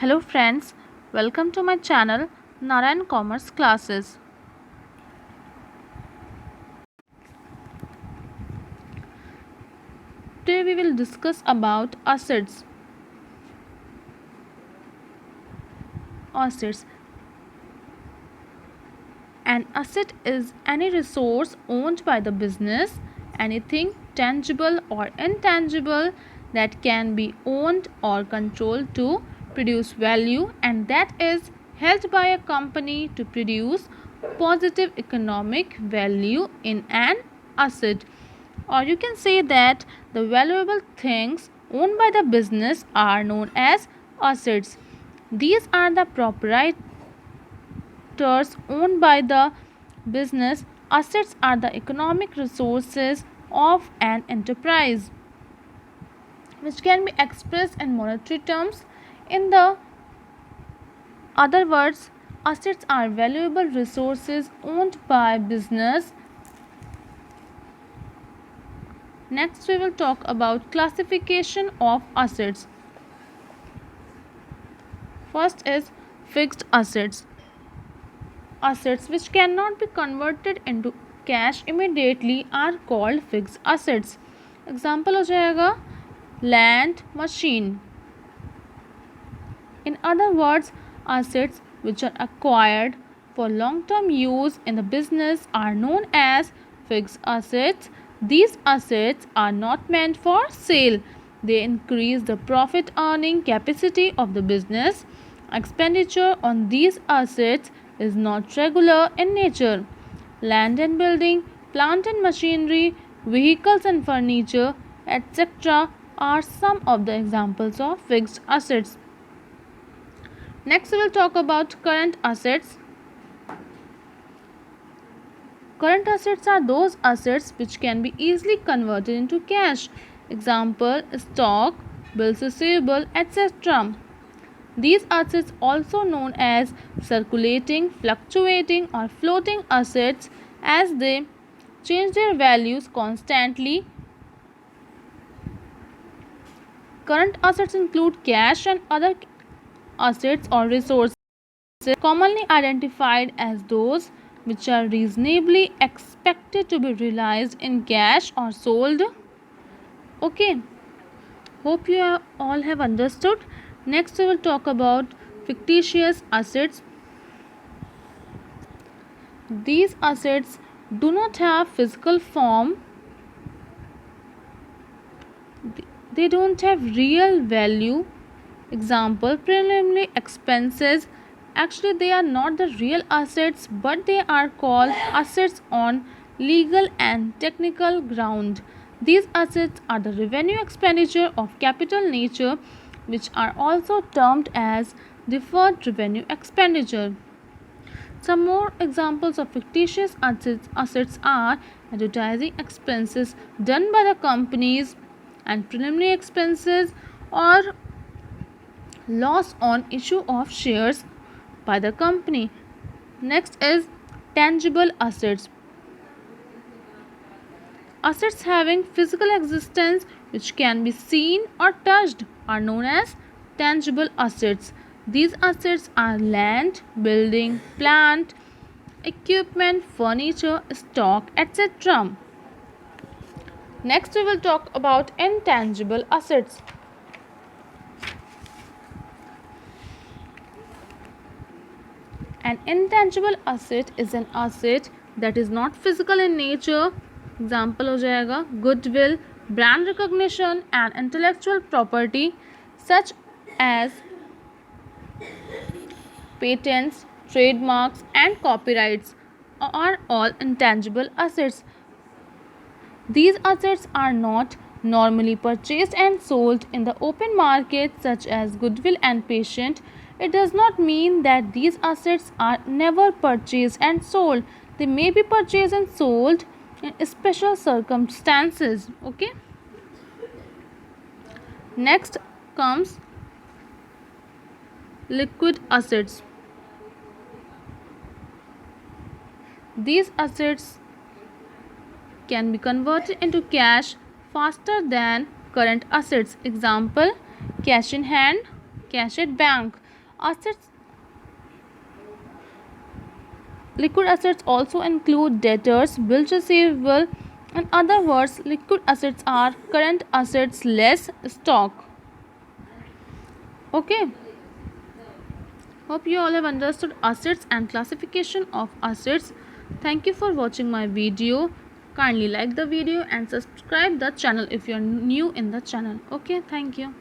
Hello friends, welcome to my channel Narayan Commerce Classes. Today we will discuss about assets. Assets. An asset is any resource owned by the business, anything tangible or intangible that can be owned or controlled to produce value, and that is held by a company to produce positive economic value in an asset. Or you can say that the valuable things owned by the business are known as assets. These are the proprietary owned by the business. Assets are the economic resources of an enterprise which can be expressed in monetary terms. In the other words, assets are valuable resources owned by business. Next we will talk about classification of assets. First is fixed assets. Assets which cannot be converted into cash immediately are called fixed assets. Example हो जाएगा land, machine. In other words, assets which are acquired for long-term use in the business are known as fixed assets. These assets are not meant for sale. They increase the profit earning capacity of the business. Expenditure on these assets is not regular in nature. Land and building, plant and machinery, vehicles and furniture, etc. are some of the examples of fixed assets. Next, we will talk about current assets. Current assets are those assets which can be easily converted into cash. Example, stock, bills receivable, etc. These assets also known as circulating, fluctuating or floating assets as they change their values constantly. Current assets include cash and other assets or resources commonly identified as those which are reasonably expected to be realized in cash or sold. Okay, hope you all have understood. Next we will talk about fictitious assets. These assets do not have physical form. They don't have real value. Example, preliminary expenses. Actually, they are not the real assets, but they are called assets on legal and technical ground. These assets are the revenue expenditure of capital nature, which are also termed as deferred revenue expenditure. Some more examples of fictitious assets are advertising expenses done by the companies and preliminary expenses or loss on issue of shares by the company. Next is tangible assets. Assets having physical existence which can be seen or touched are known as tangible assets. These assets are land, building, plant, equipment, furniture, stock, etc. Next we will talk about intangible assets. An intangible asset is an asset that is not physical in nature. Example हो जाएगा goodwill, brand recognition and intellectual property such as patents, trademarks and copyrights are all intangible assets. These assets are not normally purchased and sold in the open market such as goodwill and patent. It does not mean that these assets are never purchased and sold. They may be purchased and sold in special circumstances. Okay. Next comes liquid assets. These assets can be converted into cash faster than current assets. Example, cash in hand, cash at bank. Assets Liquid assets also include debtors, bills receivable. In other words, liquid assets are current assets less stock. Okay. Hope you all have understood assets and classification of assets. Thank you for watching my video. Kindly like the video and subscribe the channel if you are new in the channel. Okay, thank you.